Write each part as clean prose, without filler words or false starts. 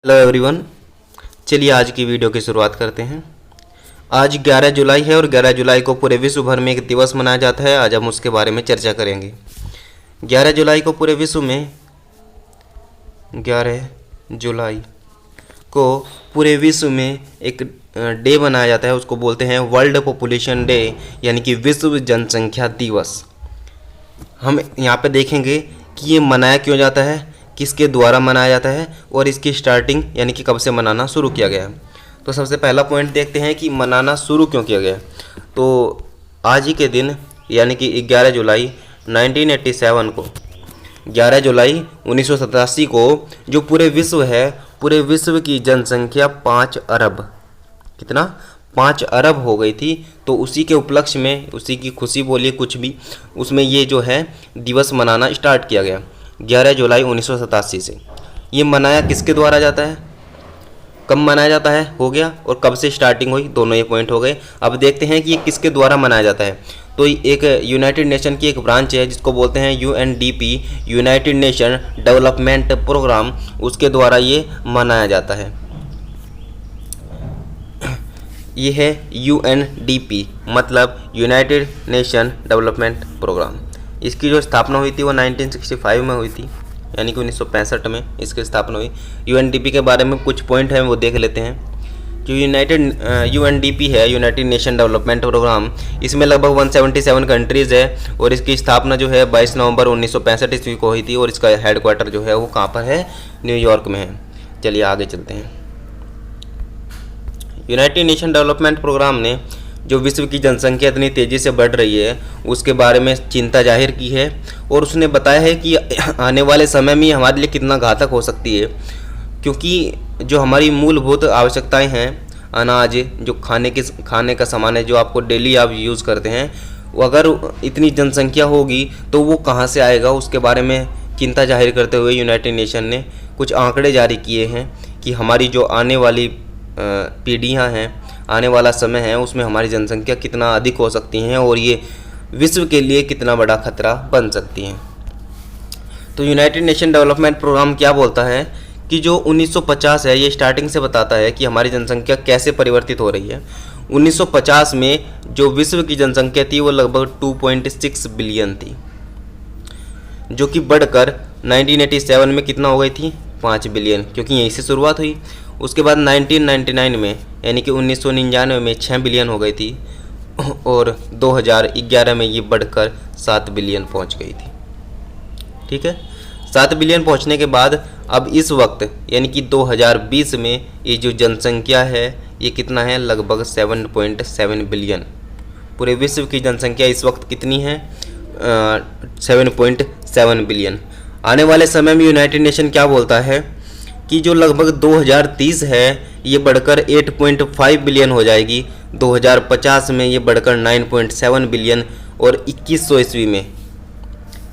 Hello everyone. चलिए आज की वीडियो की शुरुआत करते हैं। आज 11 जुलाई है और 11 जुलाई को पूरे विश्व भर में एक दिवस मनाया जाता है। आज हम उसके बारे में चर्चा करेंगे। 11 जुलाई को पूरे विश्व में 11 जुलाई को पूरे विश्व में एक डे मनाया जाता है। उसको बोलते हैं वर्ल्ड पॉपुलेशन डे, यानी कि विश्व जनसंख्या दिवस। हम यहाँ पे देखेंगे कि ये मनाया क्यों जाता है, किसके द्वारा मनाया जाता है और इसकी स्टार्टिंग यानी कि कब से मनाना शुरू किया गया। तो सबसे पहला पॉइंट देखते हैं कि मनाना शुरू क्यों किया गया। तो आज ही के दिन यानी कि 11 जुलाई 1987 को, 11 जुलाई 1987 को जो पूरे विश्व है, पूरे विश्व की जनसंख्या 5 अरब, कितना 5 अरब हो गई थी। तो उसी के उपलक्ष्य में, उसी की खुशी बोलिए कुछ भी, उसमें ये जो है दिवस मनाना स्टार्ट किया गया 11 जुलाई 1987 से। ये मनाया किसके द्वारा जाता है, कब मनाया जाता है, हो गया, और कब से स्टार्टिंग हुई, दोनों ये पॉइंट हो गए। अब देखते हैं कि ये किसके द्वारा मनाया जाता है। तो एक यूनाइटेड नेशन की एक ब्रांच है जिसको बोलते हैं UNDP, United Nation Development Programme, उसके द्वारा ये मनाया जाता है। ये है UNDP, मतलब यूनाइटेड नेशन डेवलपमेंट प्रोग्राम। इसकी जो स्थापना हुई थी वो 1965 में हुई थी, यानी कि 1965 में इसकी स्थापना हुई। UNDP के बारे में कुछ पॉइंट हैं वो देख लेते हैं। जो UNDP है, यूनाइटेड नेशन डेवलपमेंट प्रोग्राम, इसमें लगभग 177 कंट्रीज़ है और इसकी स्थापना जो है 22 नवंबर 1965 ईस्वी को हुई थी और इसका हेडक्वार्टर जो है वो कहाँ पर है, न्यूयॉर्क में है। चलिए आगे चलते हैं। यूनाइटेड नेशन डेवलपमेंट प्रोग्राम ने जो विश्व की जनसंख्या इतनी तेज़ी से बढ़ रही है उसके बारे में चिंता जाहिर की है और उसने बताया है कि आने वाले समय में हमारे लिए कितना घातक हो सकती है, क्योंकि जो हमारी मूलभूत आवश्यकताएं हैं, अनाज, जो खाने का सामान है, जो आपको डेली आप यूज़ करते हैं, वो अगर इतनी जनसंख्या होगी तो वो कहाँ से आएगा, उसके बारे में चिंता जाहिर करते हुए यूनाइटेड नेशन ने कुछ आंकड़े जारी किए हैं कि हमारी जो आने वाली पीढ़ियाँ हैं, आने वाला समय है, उसमें हमारी जनसंख्या कितना अधिक हो सकती हैं और ये विश्व के लिए कितना बड़ा खतरा बन सकती हैं। तो यूनाइटेड नेशन डेवलपमेंट प्रोग्राम क्या बोलता है कि जो 1950 है, ये स्टार्टिंग से बताता है कि हमारी जनसंख्या कैसे परिवर्तित हो रही है। 1950 में जो विश्व की जनसंख्या थी वो लगभग 2.6 बिलियन थी, जो कि बढ़कर 1987 में कितना हो गई थी, 5 बिलियन, क्योंकि यहीं से शुरुआत हुई। उसके बाद 1999 में यानी कि 1999 में 6 बिलियन हो गई थी और 2011 में ये बढ़कर 7 बिलियन पहुंच गई थी। ठीक है, 7 बिलियन पहुंचने के बाद अब इस वक्त यानी कि 2020 में ये जो जनसंख्या है ये कितना है, लगभग 7.7 बिलियन। पूरे विश्व की जनसंख्या इस वक्त कितनी है, 7.7 बिलियन। आने वाले समय में यूनाइटेड नेशन क्या बोलता है कि जो लगभग 2030 है ये बढ़कर 8.5 बिलियन हो जाएगी, 2050 में ये बढ़कर 9.7 बिलियन और 2100 ईस्वी में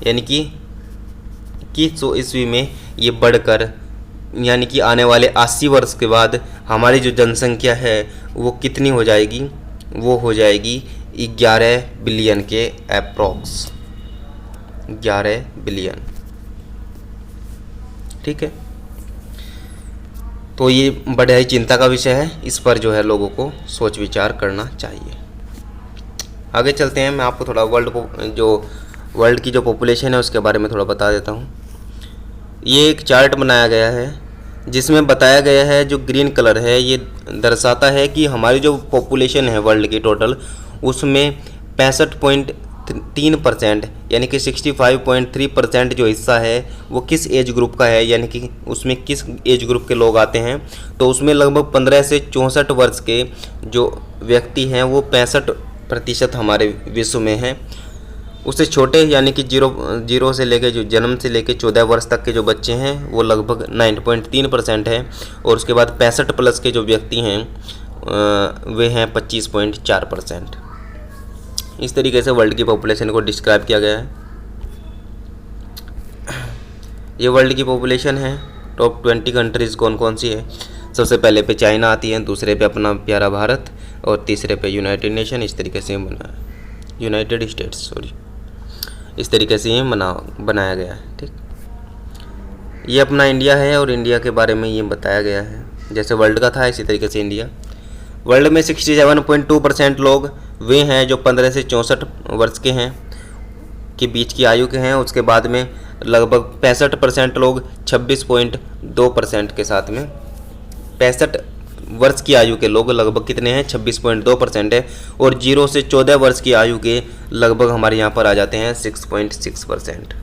यानी कि 2100 ईस्वी में ये बढ़कर, यानी कि आने वाले 80 वर्ष के बाद हमारी जो जनसंख्या है वो कितनी हो जाएगी, वो हो जाएगी 11 बिलियन के अप्रॉक्स, 11 बिलियन। ठीक है, तो ये बड़ा ही चिंता का विषय है, इस पर जो है लोगों को सोच विचार करना चाहिए। आगे चलते हैं, मैं आपको थोड़ा वर्ल्ड की जो पॉपुलेशन है उसके बारे में थोड़ा बता देता हूँ। ये एक चार्ट बनाया गया है जिसमें बताया गया है, जो ग्रीन कलर है ये दर्शाता है कि हमारी जो पॉपुलेशन है वर्ल्ड की टोटल, उसमें 65.3% यानी कि 65.3% जो हिस्सा है वो किस एज ग्रुप का है, यानी कि उसमें किस एज ग्रुप के लोग आते हैं। तो उसमें लगभग 15 से 64 वर्ष के जो व्यक्ति हैं वो 65% हमारे विश्व में हैं। उससे छोटे यानी कि जीरो से लेके, जो जन्म से लेके 14 वर्ष तक के जो बच्चे हैं वो लगभग 9.3% है और उसके बाद 65 प्लस के जो व्यक्ति हैं वे हैं 25.4%। इस तरीके से वर्ल्ड की पॉपुलेशन को डिस्क्राइब किया गया है। ये वर्ल्ड की पॉपुलेशन है। टॉप 20 कंट्रीज़ कौन कौन सी है, सबसे पहले पे चाइना आती है, दूसरे पे अपना प्यारा भारत और तीसरे पे यूनाइटेड नेशन। इस तरीके से बना है, यूनाइटेड स्टेट्स, सॉरी, इस तरीके से ये बनाया गया है। ठीक, ये अपना इंडिया है और इंडिया के बारे में ये बताया गया है, जैसे वर्ल्ड का था इसी तरीके से इंडिया। वर्ल्ड में 67.2% लोग वे हैं जो 15 से 64 वर्ष के हैं के बीच की आयु के हैं। उसके बाद में लगभग 65% लोग 26.2% के साथ में 65 वर्ष की आयु के लोग लगभग कितने हैं 26.2% है। और 0 से 14 वर्ष की आयु के लगभग हमारे यहाँ पर आ जाते हैं 6.6%।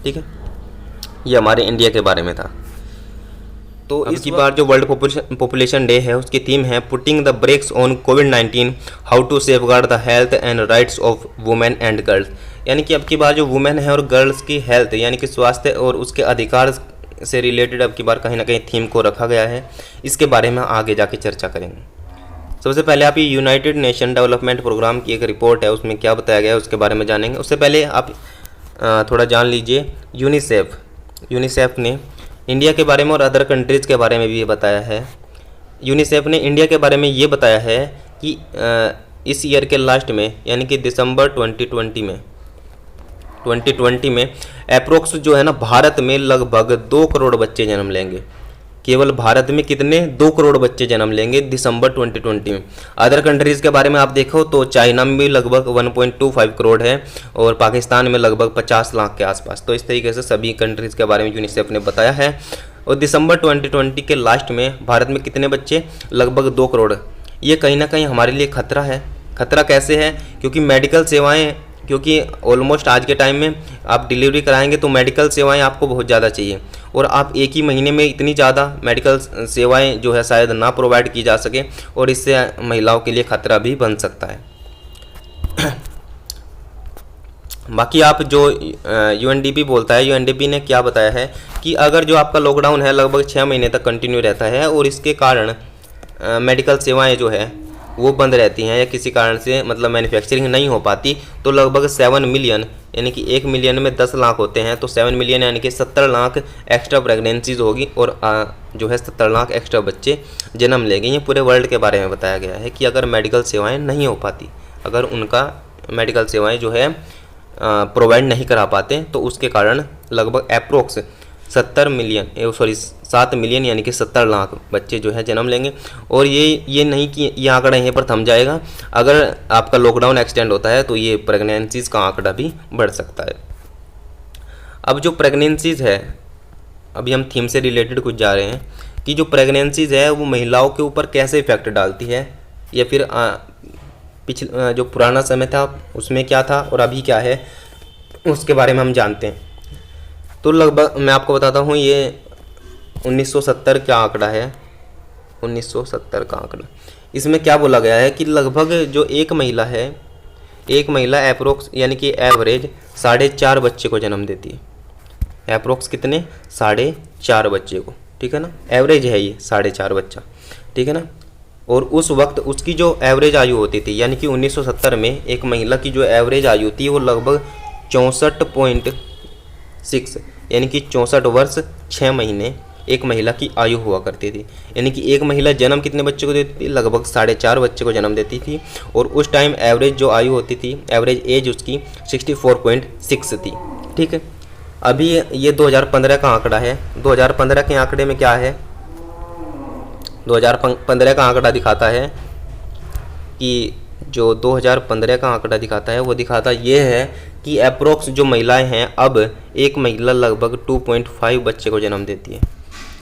ठीक है, ये हमारे इंडिया के बारे में था। तो इस बार जो वर्ल्ड पॉपुलेशन डे है उसकी थीम है पुटिंग द ब्रेक्स ऑन कोविड-19 how to safeguard the health and rights of women and girls. यानी कि अब की बार जो वुमेन है और गर्ल्स की हेल्थ यानी कि स्वास्थ्य और उसके अधिकार से रिलेटेड अब की बार कहीं ना कहीं थीम को रखा गया है। इसके बारे में आगे जाके चर्चा करेंगे। सबसे पहले आप ये यूनाइटेड नेशन डेवलपमेंट प्रोग्राम की एक रिपोर्ट है, उसमें क्या बताया गया है उसके बारे में जानेंगे। उससे पहले आप थोड़ा जान लीजिए यूनिसेफ ने इंडिया के बारे में और अदर कंट्रीज़ के बारे में भी ये बताया है। यूनिसेफ ने इंडिया के बारे में ये बताया है कि इस ईयर के लास्ट में यानी कि दिसंबर 2020 में अप्रोक्स जो है ना भारत में लगभग 2 करोड़ बच्चे जन्म लेंगे। केवल भारत में कितने 2 करोड़ बच्चे जन्म लेंगे दिसंबर 2020 में। अदर कंट्रीज़ के बारे में आप देखो तो चाइना में भी लगभग 1.25 करोड़ है और पाकिस्तान में लगभग 50 लाख के आसपास। तो इस तरीके से सभी कंट्रीज़ के बारे में यूनिसेफ ने बताया है। और दिसंबर 2020 के लास्ट में भारत में कितने बच्चे लगभग 2 करोड़। ये कहीं ना कहीं हमारे लिए खतरा है। खतरा कैसे है? क्योंकि मेडिकल सेवाएँ, क्योंकि ऑलमोस्ट आज के टाइम में आप डिलीवरी कराएंगे तो मेडिकल सेवाएं आपको बहुत ज़्यादा चाहिए और आप एक ही महीने में इतनी ज़्यादा मेडिकल सेवाएं जो है शायद ना प्रोवाइड की जा सके और इससे महिलाओं के लिए खतरा भी बन सकता है। बाकी आप जो यूएनडीपी बोलता है, यूएनडीपी ने क्या बताया है कि अगर जो आपका लॉकडाउन है लगभग 6 महीने तक कंटिन्यू रहता है और इसके कारण मेडिकल सेवाएँ जो है वो बंद रहती हैं या किसी कारण से मतलब मैन्युफैक्चरिंग नहीं हो पाती तो लगभग 7 मिलियन यानी कि 1 मिलियन में 10 लाख होते हैं तो 7 मिलियन यानी कि 70 लाख एक्स्ट्रा प्रेगनेंसीज होगी और जो है 70 लाख एक्स्ट्रा बच्चे जन्म लेंगे। ये पूरे वर्ल्ड के बारे में बताया गया है कि अगर मेडिकल सेवाएं नहीं हो पाती, अगर उनका मेडिकल सेवाएं जो है प्रोवाइड नहीं करा पाते तो उसके कारण लगभग अप्रोक्स 7 मिलियन यानी कि 70 लाख बच्चे जो है जन्म लेंगे। और ये नहीं कि ये आंकड़ा यहीं पर थम जाएगा, अगर आपका लॉकडाउन एक्सटेंड होता है तो ये प्रेगनेंसीज़ का आंकड़ा भी बढ़ सकता है। अब जो प्रेगनेंसीज़ है, अभी हम थीम से रिलेटेड कुछ जा रहे हैं कि जो प्रेगनेंसीज़ है वो महिलाओं के ऊपर कैसे इफेक्ट डालती है या फिर पिछले जो पुराना समय था उसमें क्या था और अभी क्या है उसके बारे में हम जानते हैं। तो लगभग मैं आपको बताता हूँ ये 1970 का आंकड़ा है, 1970 का आंकड़ा। इसमें क्या बोला गया है कि लगभग जो एक महिला अप्रोक्स यानी कि एवरेज 4.5 बच्चे को जन्म देती है। अप्रोक्स कितने 4.5 बच्चे को, ठीक है ना, एवरेज है ये 4.5 बच्चा, ठीक है ना। और उस वक्त उसकी जो एवरेज आयु होती थी यानी कि 1970 में एक महिला की जो एवरेज आयु थी वो लगभग 64.6 यानी कि 64 वर्ष 6 महीने एक महिला की आयु हुआ करती थी। यानी कि एक महिला जन्म कितने बच्चे को देती थी? लगभग 4.5 बच्चे को जन्म देती थी। और उस टाइम एवरेज जो आयु होती थी, एवरेज एज उसकी 64.6 थी, ठीक है। अभी ये 2015 का आंकड़ा है। 2015 के आंकड़े में क्या है? 2015 का आंकड़ा दिखाता है कि जो 2015 का आंकड़ा दिखाता है वो दिखाता ये है कि अप्रोक्स जो महिलाएं हैं अब एक महिला लगभग 2.5 बच्चे को जन्म देती है,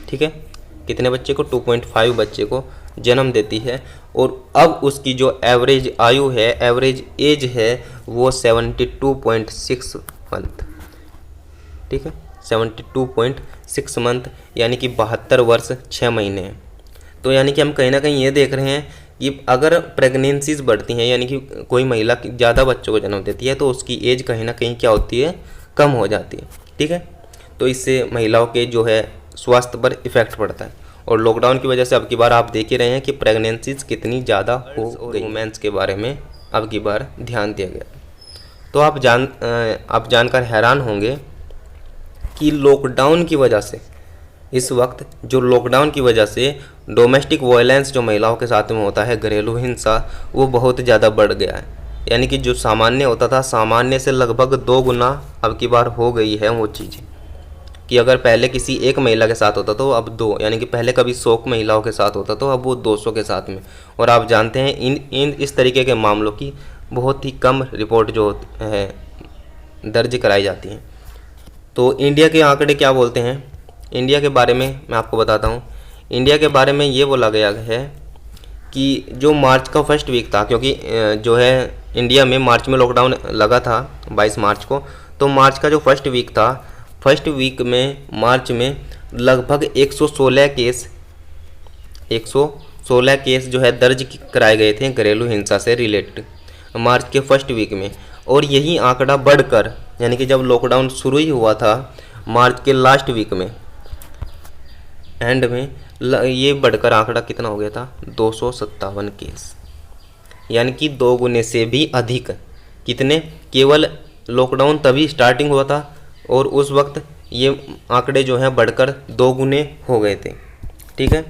ठीक है। कितने बच्चे को? 2.5 बच्चे को जन्म देती है। और अब उसकी जो एवरेज आयु है, एवरेज एज है वो 72.6 मंथ, ठीक है, 72.6 मंथ यानी कि 72 वर्ष 6 महीने हैं। तो यानी कि हम कहीं ना कहीं ये देख रहे हैं कि अगर प्रेगनेंसीज बढ़ती हैं यानी कि कोई महिला ज़्यादा बच्चों को जन्म देती है तो उसकी एज कहीं ना कहीं क्या होती है? कम हो जाती है, ठीक है। तो इससे महिलाओं के जो है स्वास्थ्य पर इफेक्ट पड़ता है। और लॉकडाउन की वजह से अब की बार आप देख ही रहे हैं कि प्रेगनेंसीज कितनी ज़्यादा हो गई। वुमेन्स के बारे में अब की बार ध्यान दिया गया। तो आप जानकर हैरान होंगे कि लॉकडाउन की वजह से इस वक्त जो लॉकडाउन की वजह से डोमेस्टिक वायलेंस जो महिलाओं के साथ में होता है, घरेलू हिंसा, वो बहुत ज़्यादा बढ़ गया है। यानी कि जो सामान्य होता था, सामान्य से लगभग 2 गुना अब की बार हो गई है वो चीज़, कि अगर पहले किसी एक महिला के साथ होता तो अब 2, यानी कि पहले कभी 100 महिलाओं के साथ होता तो अब वो 200 के साथ में। और आप जानते हैं इन इस तरीके के मामलों की बहुत ही कम रिपोर्ट जो है दर्ज कराई जाती हैं। तो इंडिया के आंकड़े क्या बोलते हैं, इंडिया के बारे में मैं आपको बताता हूँ। इंडिया के बारे में ये बोला गया है कि जो मार्च का फर्स्ट वीक था, क्योंकि जो है इंडिया में मार्च में लॉकडाउन लगा था 22 मार्च को, तो मार्च का जो फर्स्ट वीक था, फर्स्ट वीक में मार्च में लगभग 116 केस जो है दर्ज कराए गए थे घरेलू हिंसा से रिलेटेड मार्च के फर्स्ट वीक में। और यही आंकड़ा बढ़कर, यानी कि जब लॉकडाउन शुरू ही हुआ था मार्च के लास्ट वीक में एंड में, ये बढ़कर आंकड़ा कितना हो गया था, 257 केस, यानी कि 2 गुने से भी अधिक। कितने, केवल लॉकडाउन तभी स्टार्टिंग हुआ था और उस वक्त ये आंकड़े जो हैं बढ़कर 2 गुने हो गए थे। ठीक है।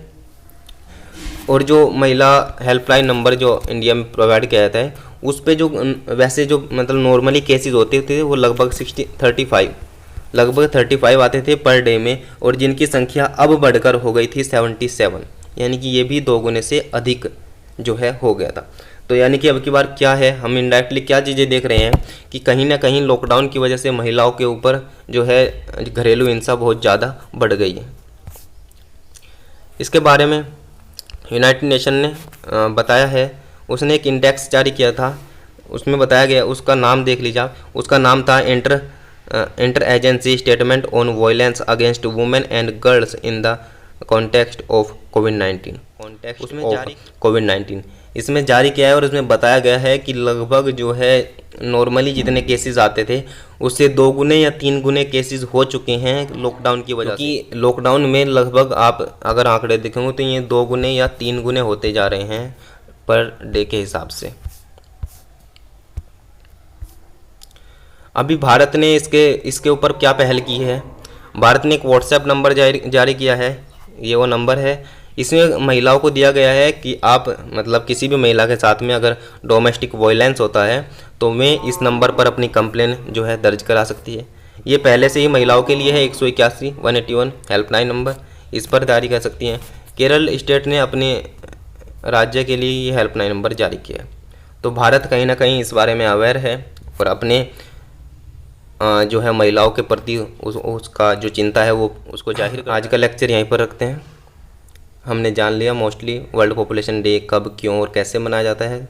और जो महिला हेल्पलाइन नंबर जो इंडिया में प्रोवाइड किया जाता है, उस पे जो वैसे जो मतलब नॉर्मली केसेस होते थे वो लगभग 35 आते थे पर डे में, और जिनकी संख्या अब बढ़कर हो गई थी 77, यानी कि ये भी 2 गुने से अधिक जो है हो गया था। तो यानी कि अब की बार क्या है, हम इनडायरेक्टली क्या चीज़ें देख रहे हैं कि कहीं ना कहीं लॉकडाउन की वजह से महिलाओं के ऊपर जो है घरेलू हिंसा बहुत ज़्यादा बढ़ गई है। इसके बारे में यूनाइटेड नेशन ने बताया है, उसने एक इंडेक्स जारी किया था, उसमें बताया गया, उसका नाम देख लीजिए आप, उसका नाम था inter agency statement on violence against women and girls in the context of COVID. इसमें जारी किया है और इसमें बताया गया है कि लगभग जो है नॉर्मली जितने केसेस आते थे उससे 2 गुने या 3 गुने केसेस हो चुके हैं लॉकडाउन की वजह से। क्योंकि लॉकडाउन में लगभग आप अगर आंकड़े देखेंगे तो ये 2 गुने या 3 गुने होते जा रहे हैं पर डे के हिसाब से। अभी भारत ने इसके ऊपर क्या पहल की है, भारत ने एक व्हाट्सएप नंबर जारी किया है, ये वो नंबर है। इसमें महिलाओं को दिया गया है कि आप मतलब किसी भी महिला के साथ में अगर डोमेस्टिक वायलेंस होता है तो वे इस नंबर पर अपनी कंप्लेन जो है दर्ज करा सकती है। ये पहले से ही महिलाओं के लिए है 181 हेल्पलाइन नंबर, इस पर जारी कर सकती हैं। केरल स्टेट ने अपने राज्य के लिए ये हेल्पलाइन नंबर जारी किया है। तो भारत कहीं ना कहीं इस बारे में अवेयर है और अपने जो है महिलाओं के प्रति उसका जो चिंता है वो उसको जाहिर। आज का लेक्चर यहीं पर रखते हैं। हमने जान लिया मोस्टली वर्ल्ड पॉपुलेशन डे कब, क्यों और कैसे मनाया जाता है।